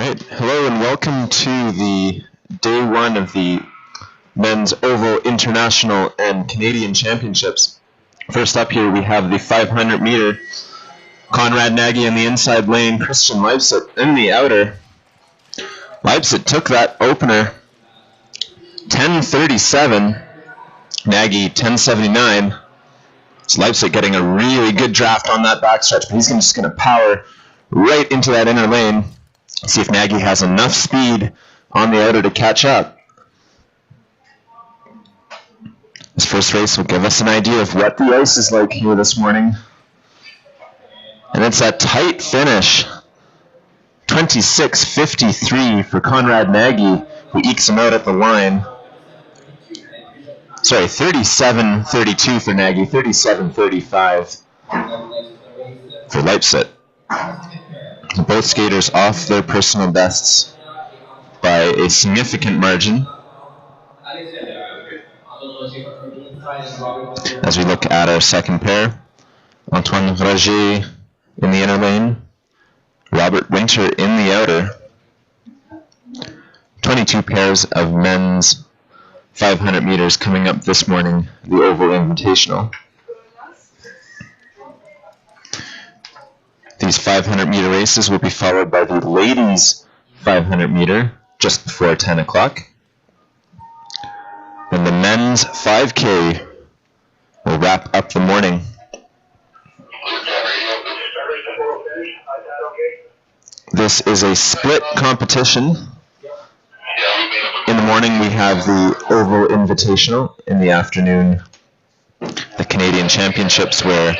right, hello and welcome to the day one of the Men's Oval International and Canadian Championships. First up here we have the 500 meter. Conrad Nagy in the inside lane, Christian Leipzig in the outer. Leipzig took that opener 10:37, Nagy 10:79. So Leipzig getting a really good draft on that backstretch, but he's just going to power right into that inner lane. See if Nagy has enough speed on the outer to catch up. This first race will give us an idea of what the ice is like here this morning. And it's a tight finish. 26:53 for Conrad Nagy, who ekes him out at the line. Sorry, 37:32 for Nagy, 37:35 for Leipzig. Both skaters off their personal bests by a significant margin. As we look at our second pair, Antoine Roger in the inner lane, Robert Winter in the outer. 22 pairs of men's 500 meters coming up this morning, the Oval Invitational. These 500 meter races will be followed by the ladies 500 meter just before 10 o'clock. Then the men's 5K will wrap up the morning. This is a split competition. In the morning we have the Oval Invitational. In the afternoon, the Canadian Championships, where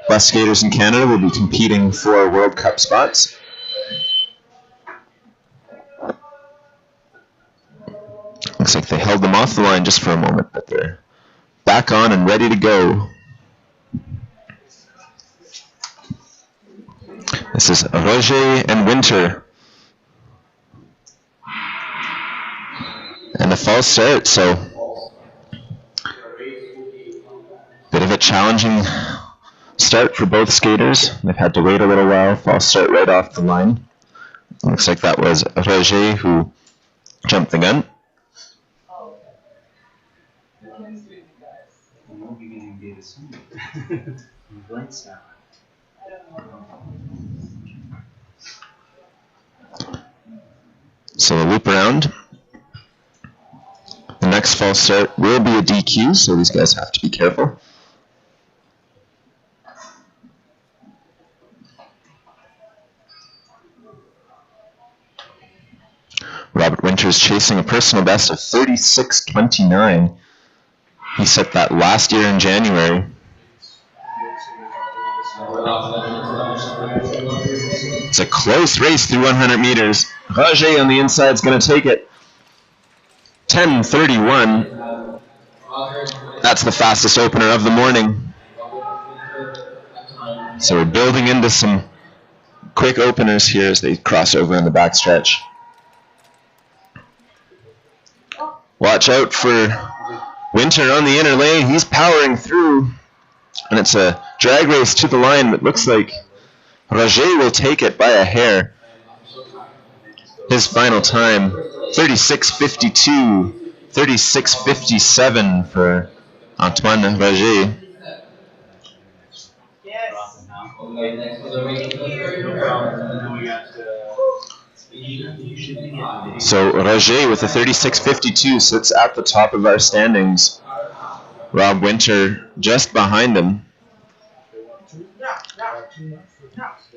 bus skaters in Canada will be competing for World Cup spots. Looks like they held them off the line just for a moment, but they're back on and ready to go. This is Roger and Winter. And a false start, so bit of a challenging start for both skaters. They've had to wait a little while. False start right off the line. Looks like that was Roger who jumped the gun. So the loop around. The next false start will be a DQ, so these guys have to be careful. Robert Winters chasing a personal best of 36:29. He set that last year in January. It's a close race through 100 meters. Roger on the inside is going to take it. 10:31. That's the fastest opener of the morning. So we're building into some quick openers here as they cross over in the backstretch. Watch out for Winter on the inner lane. He's powering through. And it's a drag race to the line, but looks like Roger will take it by a hair. His final time, 36:52, 36:57 for Antoine Roger. So Roger with a 36:52 sits at the top of our standings. Rob Winter just behind him.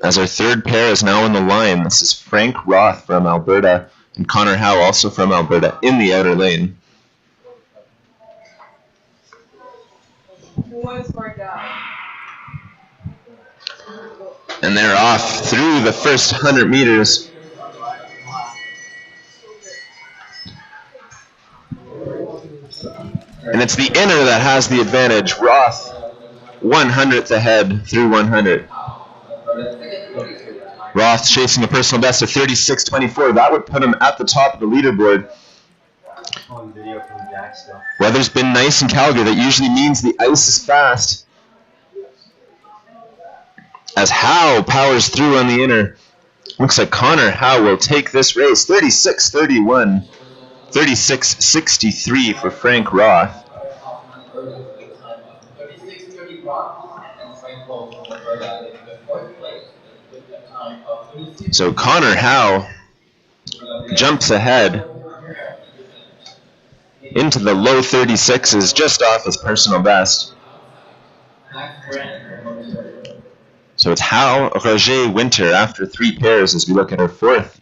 As our third pair is now in the line, this is Frank Roth from Alberta and Connor Howe, also from Alberta, in the outer lane. And they're off through the first 100 meters. And it's the inner that has the advantage. Roth, 100th ahead through 100. Roth chasing a personal best of 36:24. That would put him at the top of the leaderboard. Weather's been nice in Calgary. That usually means the ice is fast. As Howe powers through on the inner. Looks like Connor Howe will take this race. 36-31, 36-63 for Frank Roth. So Connor Howe jumps ahead into the low 36s, just off his personal best. So it's Howe, Roger, Winter after 3 pairs as we look at our 4th.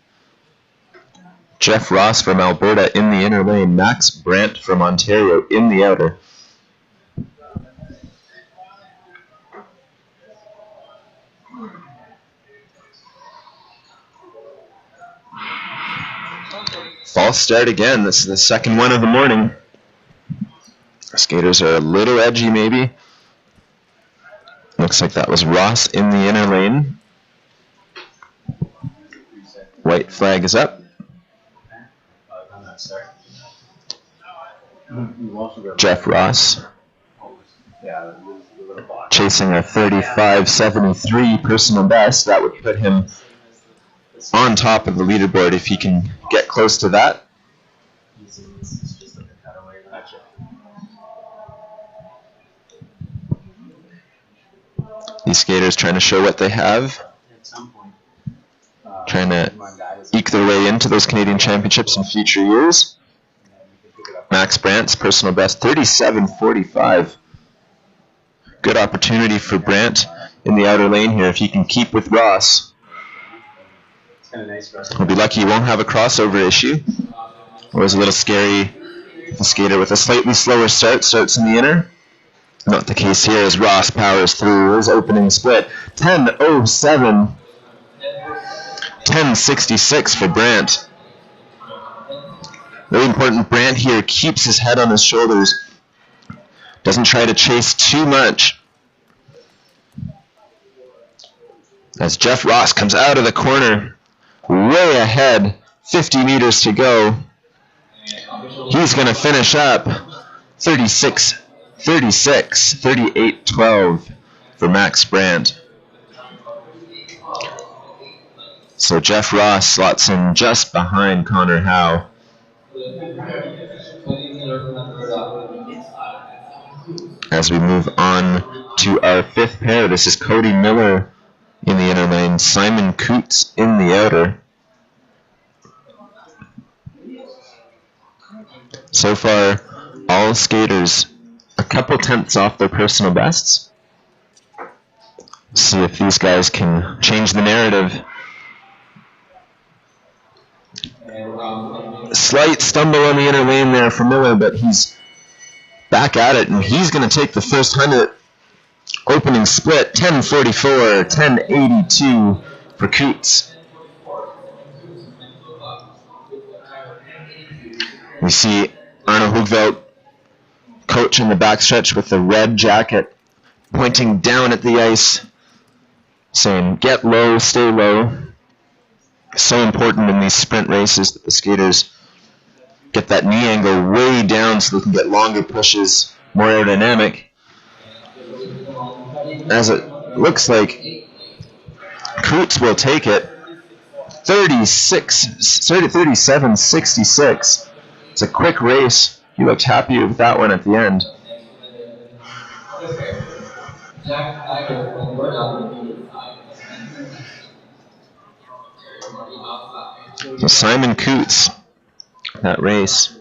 Jeff Ross from Alberta in the inner lane. Max Brandt from Ontario in the outer. False start again. This is the second one of the morning. Skaters are a little edgy maybe. Looks like that was Ross in the inner lane. White flag is up. Jeff Ross chasing a 35.73 personal best. That would put him on top of the leaderboard if he can get close to that. These skaters trying to show what they have, trying to eke their way into those Canadian Championships in future years. Max Brandt's personal best, 37.45. Good opportunity for Brandt in the outer lane here if he can keep with Ross. He'll be lucky he won't have a crossover issue. It was a little scary if a skater with a slightly slower start starts in the inner. Not the case here as Ross powers through his opening split. 10.07. 10.66 for Brandt. Really important, Brandt here keeps his head on his shoulders. Doesn't try to chase too much. As Jeff Ross comes out of the corner, way ahead, 50 meters to go. He's going to finish up 36, 38-12 for Max Brandt. So Jeff Ross slots in just behind Connor Howe. As we move on to our 5th pair, this is Cody Miller in the inner lane, Simon Coots in the outer. So far, all skaters a couple tenths off their personal bests. See if these guys can change the narrative. Slight stumble on the inner lane there for Miller, but he's back at it, and he's going to take the first 100 opening split. 10.44, 10.82 for Coots. We see Arno Hoogveld, coach in the backstretch with the red jacket, pointing down at the ice, saying, get low, stay low. So important in these sprint races that the skaters get that knee angle way down so they can get longer pushes, more aerodynamic. As it looks like Coots will take it, 37-66. It's a quick race. He looked happy with that one at the end. So Simon Coots, that race,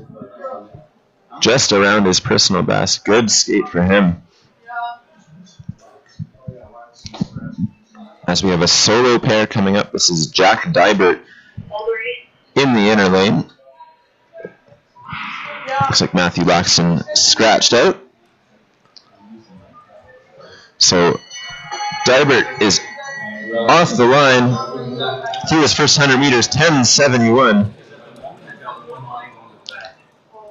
just around his personal best. Good skate for him. As we have a solo pair coming up, this is Jack Dybert in the inner lane. Looks like Matthew Laxton scratched out. So Dybert is off the line through his first 100 meters, 10.71.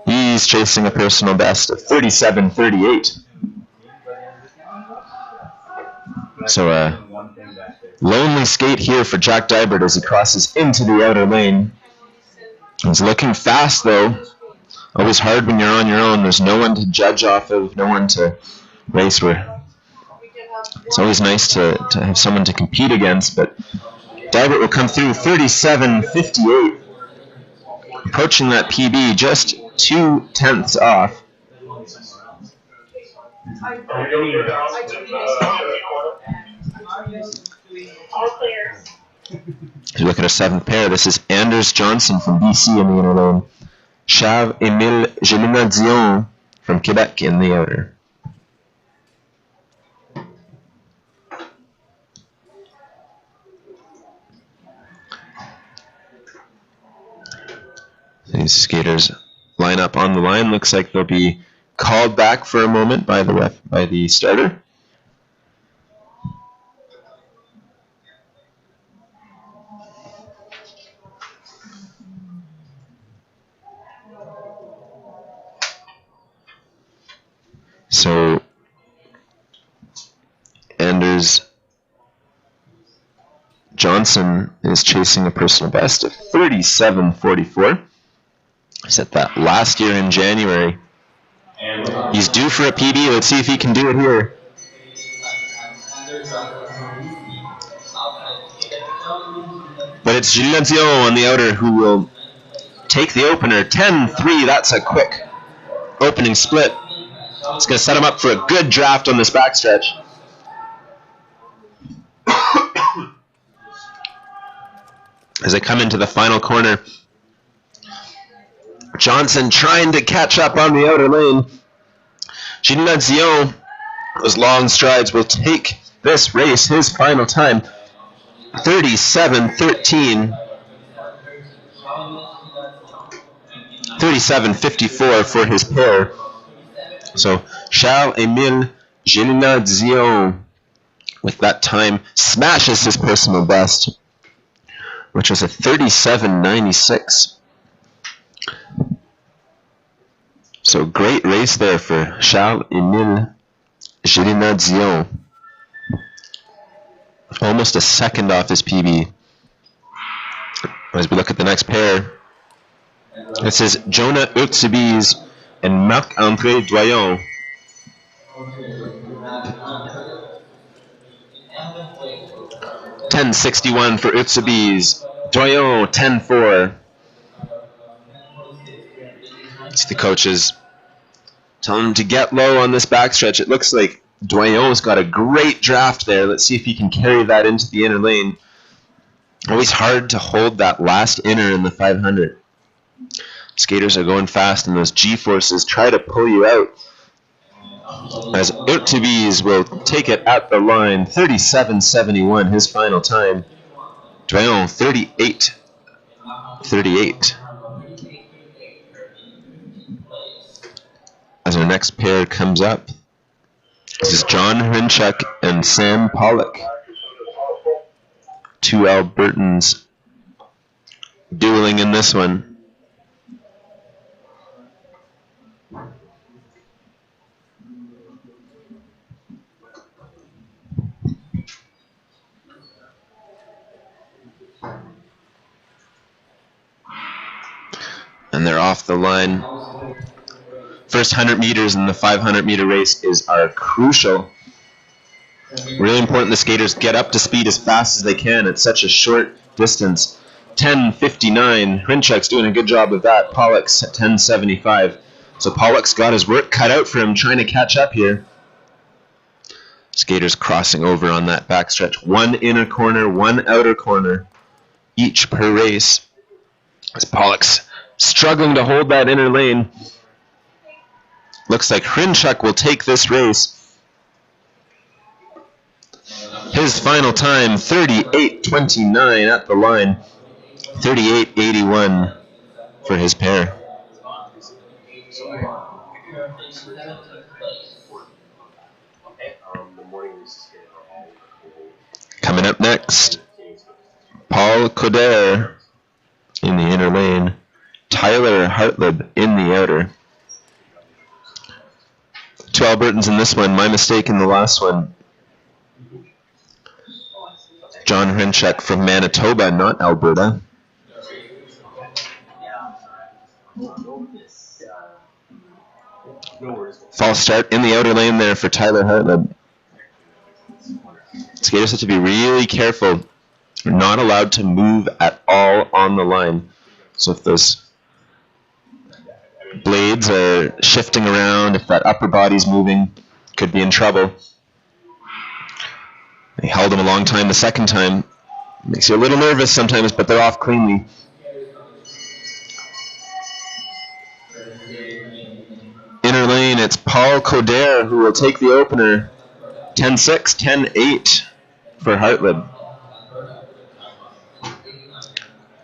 He's chasing a personal best of 37.38. So a lonely skate here for Jack Dybert as he crosses into the outer lane. He's looking fast though. Always hard when you're on your own. There's no one to judge off of, no one to race with. It's always nice to have someone to compete against, but Dybert will come through 37.58. Approaching that PB just 0.2 off. If you look at our seventh pair, this is Anders Johnson from BC in the inner lane. Charles-Émile Gélinas-Dion from Quebec in the outer. These skaters line up on the line. Looks like they'll be called back for a moment by the starter. So Anders Johnson is chasing a personal best of 37.44. Set that last year in January. He's due for a PB. Let's see if he can do it here. But it's Gélinas-Dion on the outer who will take the opener. 10-3. That's a quick opening split. It's going to set him up for a good draft on this backstretch. As they come into the final corner, Johnson trying to catch up on the outer lane. Gélinas-Dion, those long strides, will take this race. His final time, 37.13. 37.54 for his pair. So Charles-Émile Gélinas-Dion, with that time, smashes his personal best, which was a 37.96. So great race there for Charles-Émile Gélinas-Dion. Almost a second off his PB. As we look at the next pair, this is Jonah Urtsubiz and Marc-André Doyon. $10.61 for Urtsubiz. Doyon, 10.4. See the coaches telling him to get low on this backstretch. It looks like Doyon's got a great draft there. Let's see if he can carry that into the inner lane. Always hard to hold that last inner in the 500. Skaters are going fast, and those G-forces try to pull you out. As Urtsubiz will take it at the line, 37.71, his final time. Doyon, 38.38. As our next pair comes up, this is John Hrinchuk and Sam Pollock. Two Albertans dueling in this one. And they're off the line. First 100 meters in the 500 meter race are crucial. Really important the skaters get up to speed as fast as they can at such a short distance. 10.59. Hrinchuk's doing a good job of that. Pollock's at 10.75. So Pollock's got his work cut out for him trying to catch up here. Skaters crossing over on that backstretch. One inner corner, one outer corner, each per race. As Pollock's struggling to hold that inner lane. Looks like Hrinchuk will take this race. His final time, 38.29 at the line. 38.81 for his pair. Coming up next, Paul Coder in the inner lane. Tyler Hartlib in the outer. Two Albertans in this one. My mistake in the last one. John Hrinchuk from Manitoba, not Alberta. False start in the outer lane there for Tyler Hartlib. Skaters have to be really careful You're not allowed to move at all on the line. So if those blades are shifting around, if that upper body's moving, could be in trouble. They held him a long time the second time. Makes you a little nervous sometimes, but they're off cleanly. Inner lane, it's Paul Coder who will take the opener. 10-6, 10-8 for Hartlib.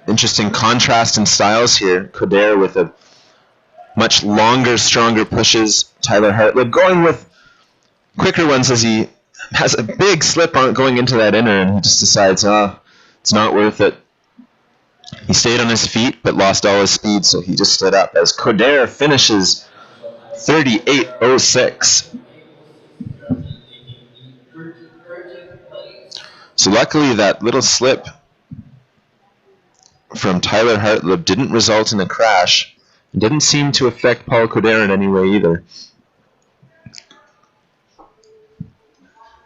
Interesting contrast in styles here. Coder with a much longer, stronger pushes. Tyler Hartlib going with quicker ones as he has a big slip on going into that inner, and he just decides, it's not worth it. He stayed on his feet but lost all his speed, so he just stood up as Coder finishes 38.06. So luckily that little slip from Tyler Hartlib didn't result in a crash. It didn't seem to affect Paul Coder in any way either.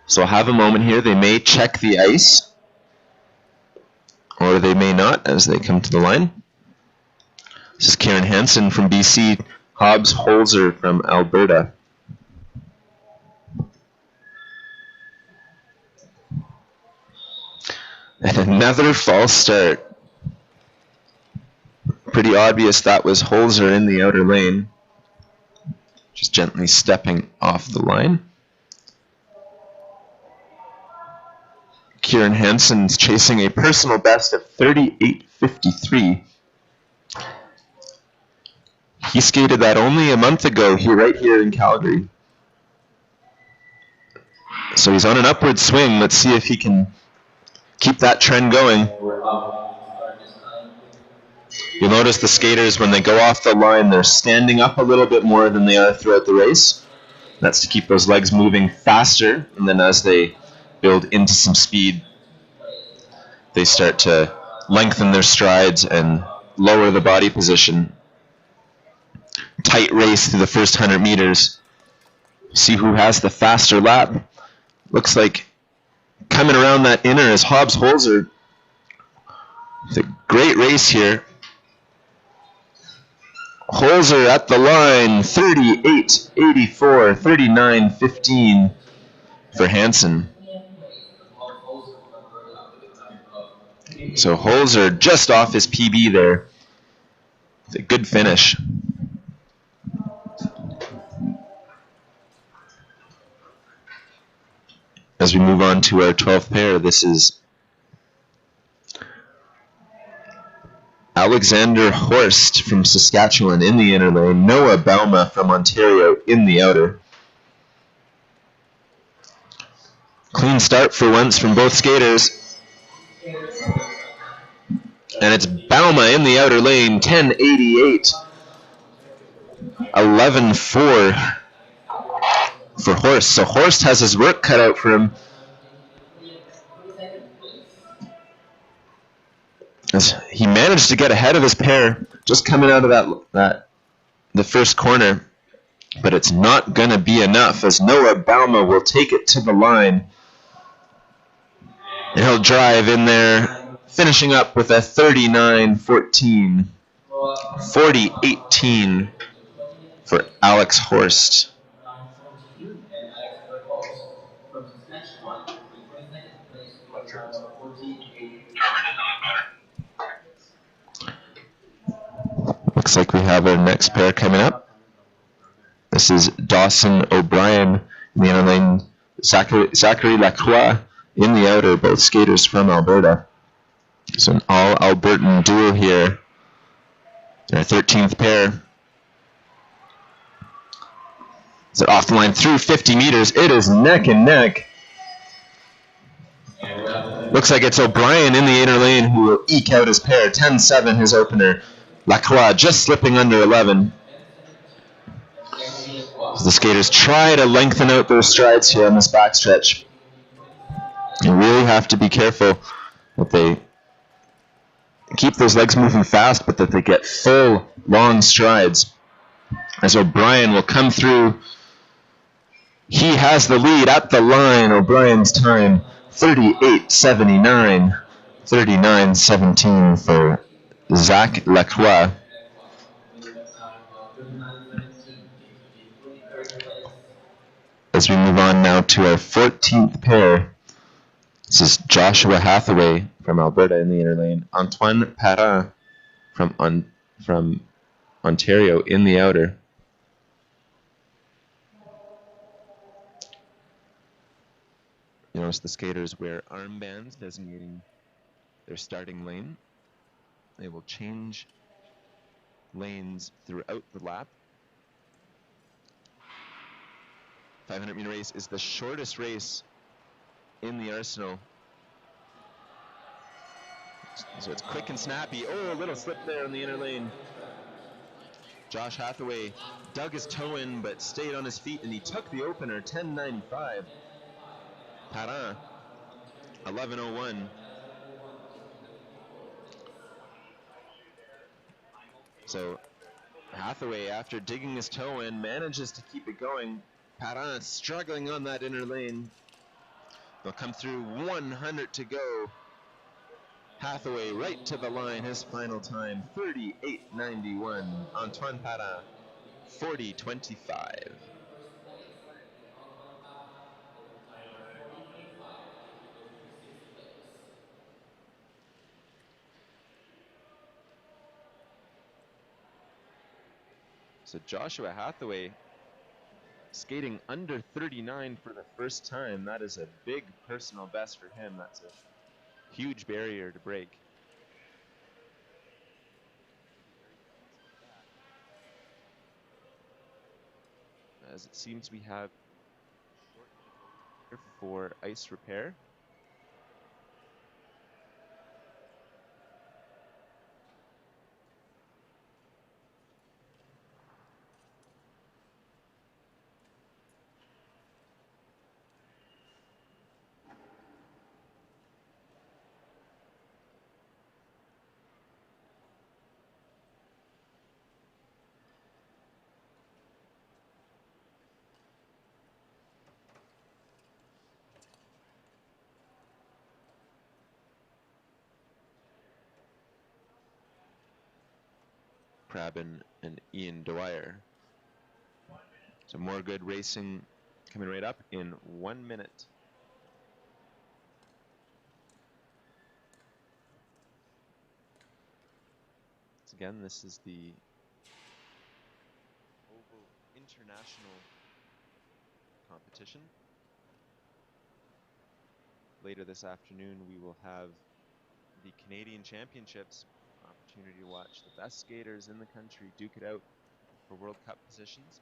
So I'll have a moment here. They may check the ice, or they may not as they come to the line. This is Kieran Hansen from BC, Hobbs Holzer from Alberta. And another false start. Pretty obvious that was Holzer in the outer lane. Just gently stepping off the line. Kieran Hansen's chasing a personal best of 38.53. He skated that only a month ago right here in Calgary. So he's on an upward swing. Let's see if he can keep that trend going. You'll notice the skaters, when they go off the line, they're standing up a little bit more than they are throughout the race. That's to keep those legs moving faster, and then as they build into some speed, they start to lengthen their strides and lower the body position. Tight race through the first 100 meters. See who has the faster lap. Looks like coming around that inner is Hobbs Holzer. It's a great race here. Holzer at the line, 38.84, 39.15 for Hansen. So Holzer just off his PB there. It's a good finish. As we move on to our 12th pair, this is Alexander Horst from Saskatchewan in the inner lane, Noah Bauma from Ontario in the outer. Clean start for once from both skaters. And it's Bauma in the outer lane, 10.88, 11.4 for Horst. So Horst has his work cut out for him. As he managed to get ahead of his pair just coming out of the first corner, but it's not going to be enough as Noah Bauma will take it to the line. And he'll drive in there, finishing up with a 39.14, 40.18 for Alex Horst. Looks like we have our next pair coming up. This is Dawson O'Brien in the inner lane, Zachary Lacroix in the outer, both skaters from Alberta. So an all-Albertan duo here. Their 13th pair. So off the line through 50 meters. It is neck and neck. Looks like it's O'Brien in the inner lane who will eke out his pair. 10-7 his opener. Lacroix just slipping under 11. As the skaters try to lengthen out their strides here on this backstretch. You really have to be careful that they keep those legs moving fast, but that they get full, long strides. As O'Brien will come through. He has the lead at the line. O'Brien's time, 38.79, 39-17 for Zach Lacroix. As we move on now to our 14th pair, this is Joshua Hathaway from Alberta in the inner lane, Antoine Parent from Ontario in the outer. You notice the skaters wear armbands designating their starting lane. They will change lanes throughout the lap. 500-meter race is the shortest race in the arsenal. So it's quick and snappy. Oh, a little slip there in the inner lane. Josh Hathaway dug his toe in but stayed on his feet, and he took the opener, 10.95. Parent, 11.01. So Hathaway, after digging his toe in, manages to keep it going. Parent struggling on that inner lane. They'll come through, 100 to go. Hathaway right to the line, his final time, 38.91. Antoine Parent, 40.25. So Joshua Hathaway skating under 39 for the first time. That is a big personal best for him. That's a huge barrier to break. As it seems we have for ice repair. Crabin and Ian Dwyer. So more good racing coming right up in 1 minute. So again, this is the Oval International competition. Later this afternoon, we will have the Canadian Championships, opportunity to watch the best skaters in the country duke it out for World Cup positions.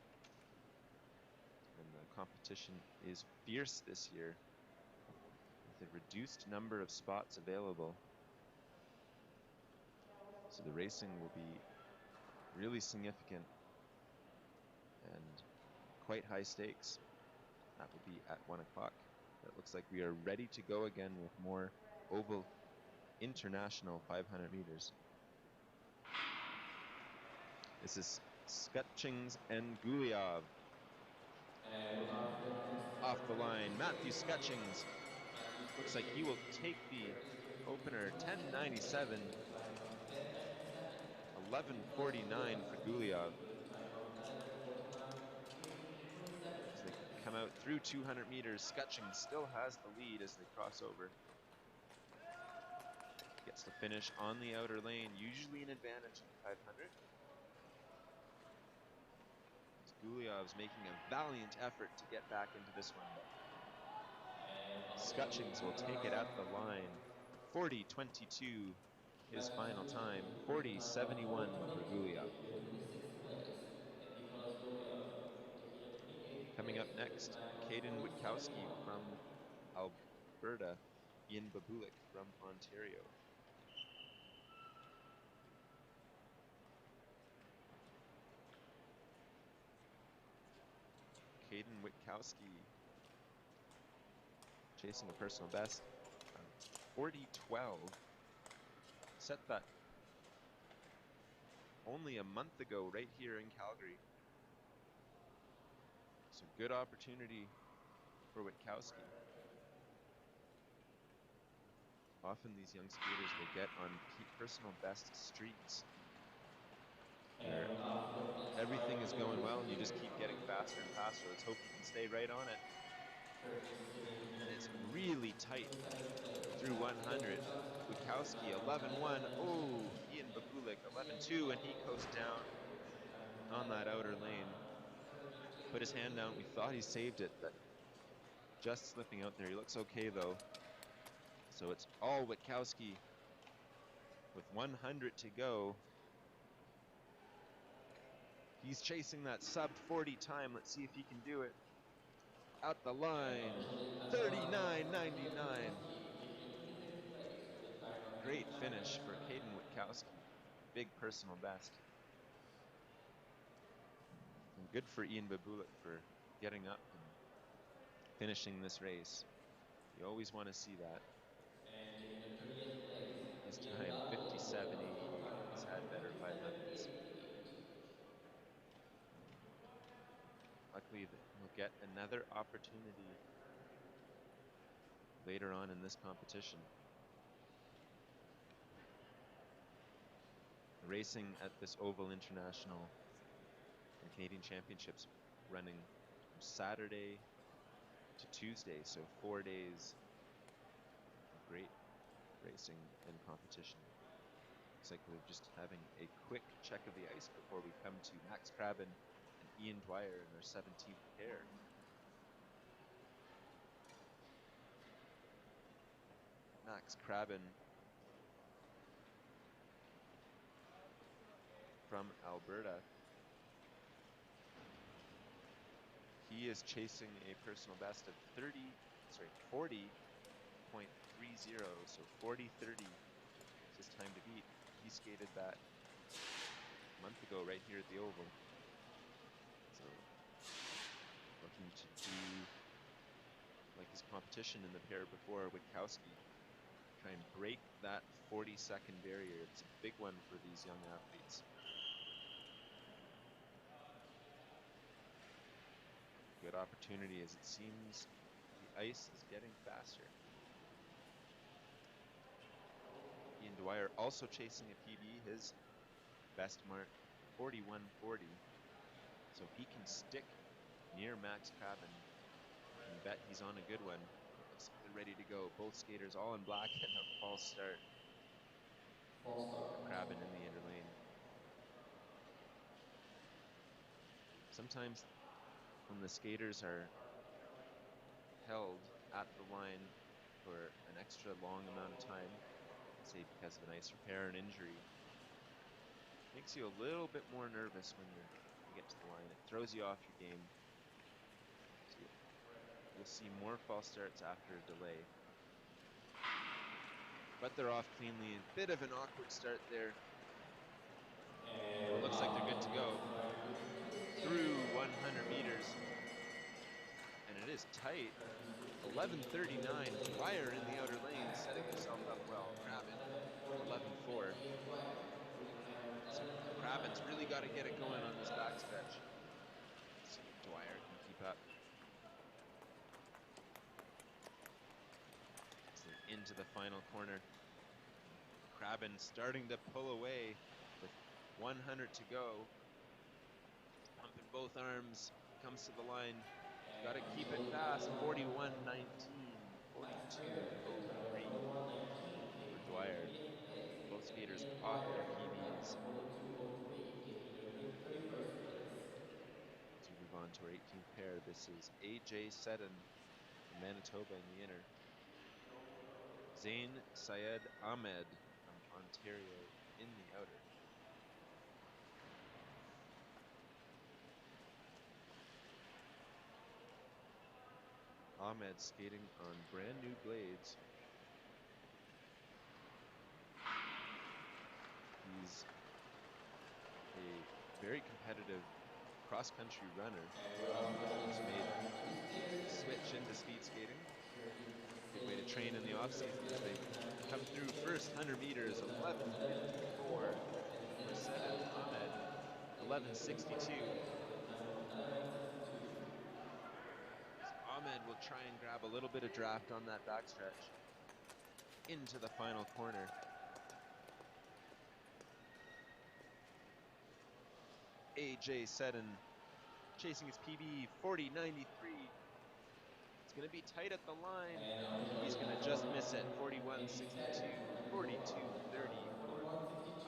And the competition is fierce this year with a reduced number of spots available. So the racing will be really significant and quite high stakes. That will be at 1 o'clock. It looks like we are ready to go again with more Oval International 500 meters. This is Skutchings and Guliov. Off the line, Matthew Skutchings. Looks like he will take the opener, 10.97. 11.49 for Guliov. As they come out through 200 meters, Skutchings still has the lead as they cross over. Gets to finish on the outer lane, usually an advantage in the 500. Guliov's making a valiant effort to get back into this one. Skutchings will take it at the line. 40.22 his final time. 40.71 for Guliov. Coming up next, Caden Witkowski from Alberta, Ian Babulik from Ontario. Caden Witkowski chasing a personal best, 40.12. Set that only a month ago right here in Calgary. So good opportunity for Witkowski. Often these young skaters will get on personal best streaks where everything is going well and you just keep getting faster and faster. Let's hope you can stay right on it. And it's really tight through 100. Witkowski 11-1. Oh, Ian Babulik 11-2, and he coasts down on that outer lane. Put his hand down. We thought he saved it, but just slipping out there. He looks okay, though. So it's all Witkowski with 100 to go. He's chasing that sub 40 time. Let's see if he can do it. Out the line, 39.99. Great finish for Caden Witkowski. Big personal best. And good for Ian Babulik for getting up and finishing this race. You always want to see that. His time, 57.88. He's had better 500s. Luckily, he'll get another opportunity later on in this competition. Racing at this Oval International and Canadian Championships running from Saturday to Tuesday, so 4 days of great racing and competition. Looks like we're just having a quick check of the ice before we come to Max Krabben and Ian Dwyer in their 17th pair. Max Krabben from Alberta. He is chasing a personal best of 40.30, so 40.30 is his time to beat. He skated that a month ago right here at the Oval. So looking to do like his competition in the pair before, Witkowski. Try and break that 40-second barrier. It's a big one for these young athletes. Good opportunity as it seems the ice is getting faster. Ian Dwyer also chasing a PB, his best mark 41.40. So if he can stick near Max Krabben, you can bet he's on a good one. Looks like they're ready to go. Both skaters all in black and a false start. False start. Krabben in the inner lane. Sometimes when the skaters are held at the line for an extra long amount of time, say because of an ice repair and injury, makes you a little bit more nervous when you get to the line. It throws you off your game. So you'll see more false starts after a delay. But they're off cleanly. A bit of an awkward start there. It looks like they're good to go through 100 meters. And it is tight. 11:39. Dwyer in the outer lane, setting himself up well. Krabben, 11:4. So Krabben's really got to get it going on this backstretch. See if Dwyer can keep up. So into the final corner. Krabben starting to pull away with 100 to go. Pumping both arms, comes to the line. Got to keep it fast. 41.19, 42.03 for Dwyer. Both skaters off their PBs. As we move on to our 18th pair, this is AJ Seddon from Manitoba in the inner. Zain Syed Ahmed from Ontario in the outer. Ahmed skating on brand new blades. He's a very competitive cross-country runner. He's made the switch into speed skating. Good way to train in the off-season as they come through first 100 meters, 11:54 for Seddon. Ahmed, 11:62. Ahmed will try and grab a little bit of draft on that backstretch. into the final corner. AJ Seddon chasing his PB, 40.93. It's going to be tight at the line. He's going to just miss it, 41.62, 42.30 for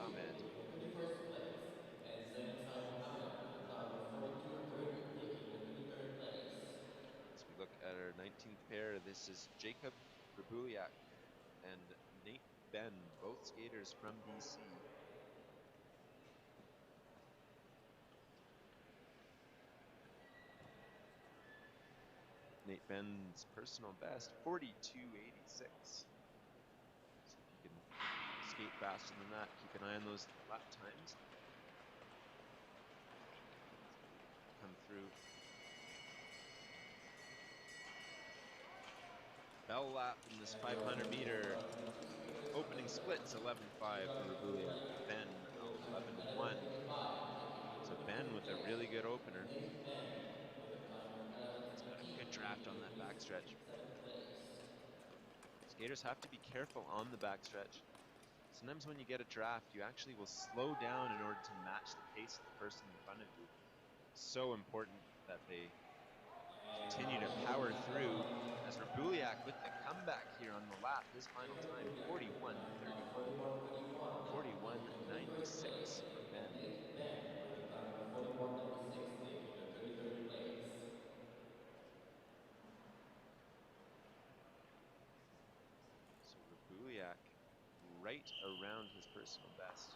Ahmed. in 21st place, and Zengtai Mohammed with a time of 42.30, taking the 23rd place. As we look at our 19th pair, this is Jacob Rabuliak and Nate Ben, both skaters from BC. Nate Ben's personal best, 42.86. So if you can skate faster than that, keep an eye on those lap times. Come through. Bell lap in this 500 meter. Opening splits 11.5 for Rabuliak. Ben 11.1. So Ben with a really good opener. Nate Ben with a time of He's got a 11:17, good draft on that taking backstretch. 7th place. Skaters have to be careful on the backstretch. Sometimes when you get a draft, you actually will slow down in order to match the pace of the person in front of you. So important that they continue to power through. As Rabuliak with the comeback here on the lap, his final time 41.31, 41.96 for Ben. And Nate Ben with a time of 41.96, taking the 33rd place. So Rabuliak right around his personal best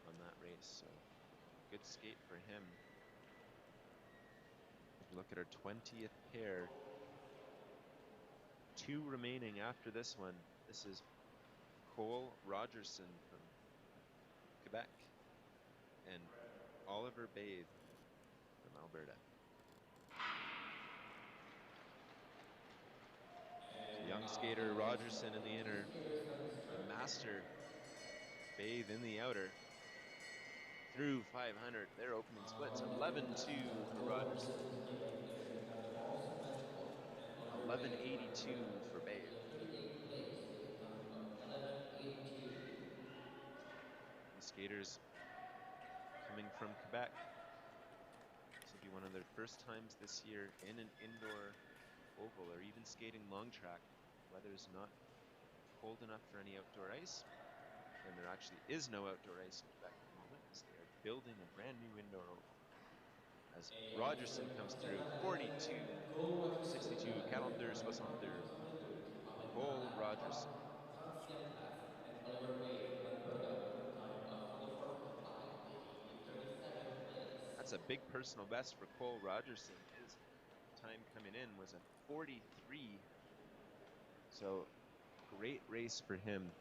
on that race. So good skate for him. If we look at our 20th pair, 2 remaining after this one. This is Cole Rogerson from Quebec and Oliver Bathe from Alberta. So young skater Rogerson in the inner, the master Bathe in the outer. Through 500, their opening splits 11.2 for Rogerson, 11.82 for Bathe. In the 38th place with a time of 11:82. These skaters coming from Quebec. This will be one of their first times this year in an indoor oval or even skating long track. Weather's not cold enough for any outdoor ice, and there actually is no outdoor ice in Quebec at the moment as they are building a brand new indoor oval. As Rogerson comes through, 42.62, 42.62 for Cole Rogerson. 30th place, and Oliver Bay from Alberta with a time of 44.55, taking the 37th place. That's a big personal best for Cole Rogerson. His time coming in was a 43. So great race for him.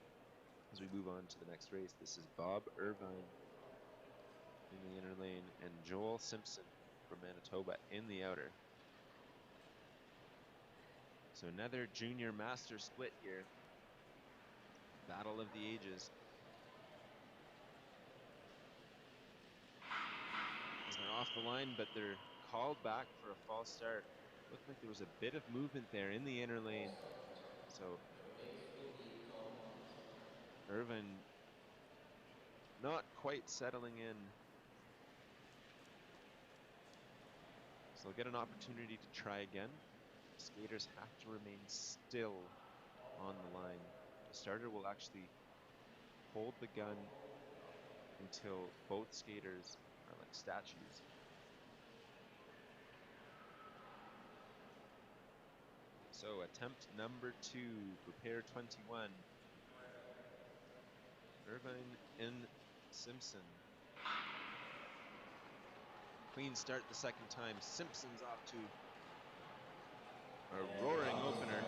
As we move on to the next race, this is Bob Irvine in the inner lane and Joel Simpson from Manitoba in the outer. So another junior master split here. Battle of the ages. As they're off the line, but they're called back for a false start. Looked like there was a bit of movement there in the inner lane. So Your race will be complete. Irvine not quite settling in. So they'll get an opportunity to try again. Skaters have to remain still on the line. The starter will actually hold the gun until both skaters are like statues. So attempt number 2 for pair 21. Irvine and Simpson. Clean start the second time. Simpson's off to a roaring opener.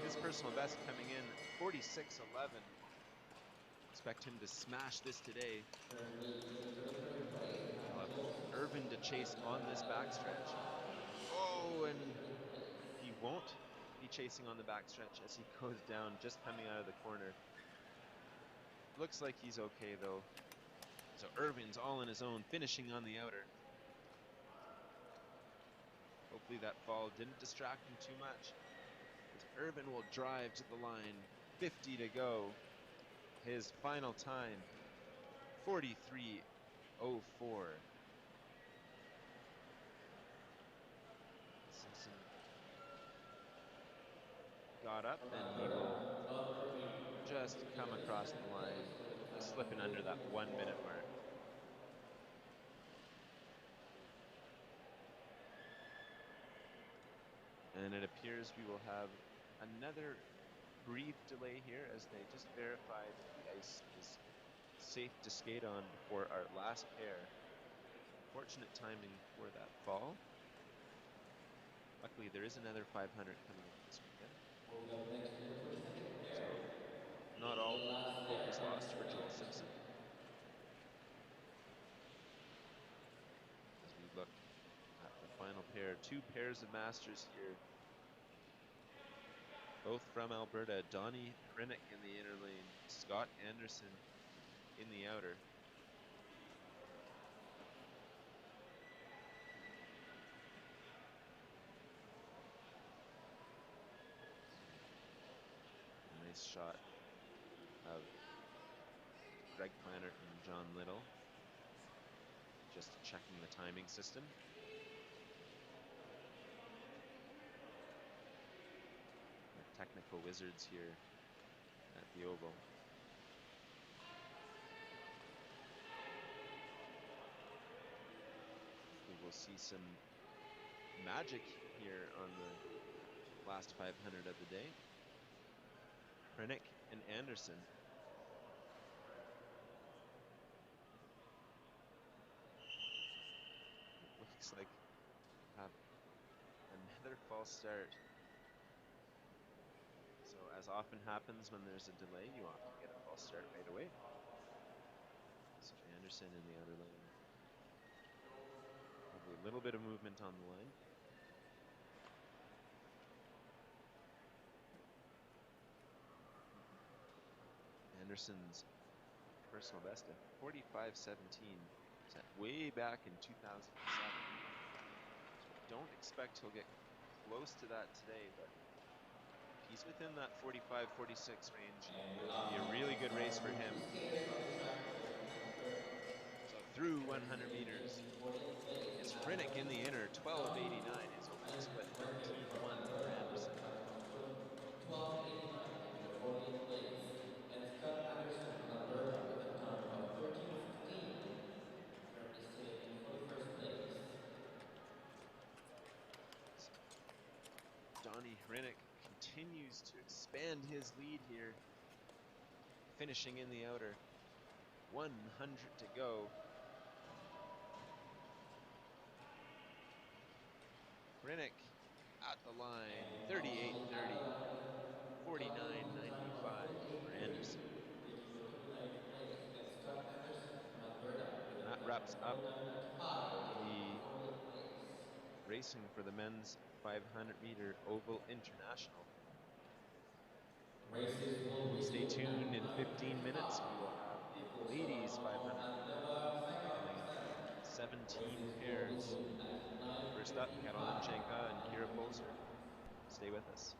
His personal best coming in 46.11. Expect him to smash this today. We'll have Irvine to chase on this backstretch. Oh, and he won't be chasing on the backstretch as he goes down just coming out of the corner. Looks like he's okay though. So Irvine's all on his own, finishing on the outer. Hopefully that fall didn't distract him too much. His Urban will drive to the line. 50 to go. His final time, 43:04. Simpson got up and he will just come across the line, just slipping under that 1 minute mark. And it appears we will have another brief delay here as they just verify that the ice is safe to skate on before our last pair. Fortunate timing for that fall. Luckily, there is another 500 coming up this weekend. Moving up next to the 22nd So pair. not The all last hope pair is of lost the for Joel day. Simpson. As we look at the final pair, two pairs of masters here. Both from Alberta, Donnie Hrinnick in the inner lane, Scott Anderson in the outer. A nice shot of Greg Plannert and John Little, just checking the timing system. The technical wizards here at the Oval. We will see some magic here on the last 500 of the day. Hrinnick and Anderson. Looks like we have another false start. So as often happens when there's a delay, you often get a false start right away. So Anderson in the outer lane. Probably a little bit of movement on the line. Anderson's personal best of 45:17 set way back in 2007. So don't expect he'll get close to that today, but if he's within that 45-46 range, And we it'll off be a really good race for him. two skaters on the track here at Alberta. So through 100 Racing in meters, 40th place it's at Hrinnick in the inner, 12:89. His opening and split right here from 13:1 for Alberta with a Anderson. time of 12:89 in the 40th place. And Scott Anderson from Alberta with a time of 13:15, currently sitting in 41st place. Donnie Hrinnick continues to expand his lead here, finishing in the outer. 100 to go. Hrinnick at the line, And obviously at 38:30, the line, clocking in with a time 49:95 of for 38:30, Anderson. taking the 29th place. And Scott Anderson from Alberta with And a that time of wraps up 49:95, taking the the 40th place. racing for the men's 500-meter Oval International. Races will Stay resume at tuned. In 15 minutes, 9:05. we will have The the full stop ladies time 500 off at meter coming up. 7. 17 Races will pairs. resume at First up, 9:55. Caroline Janka and Kira Polzer. Stay with us.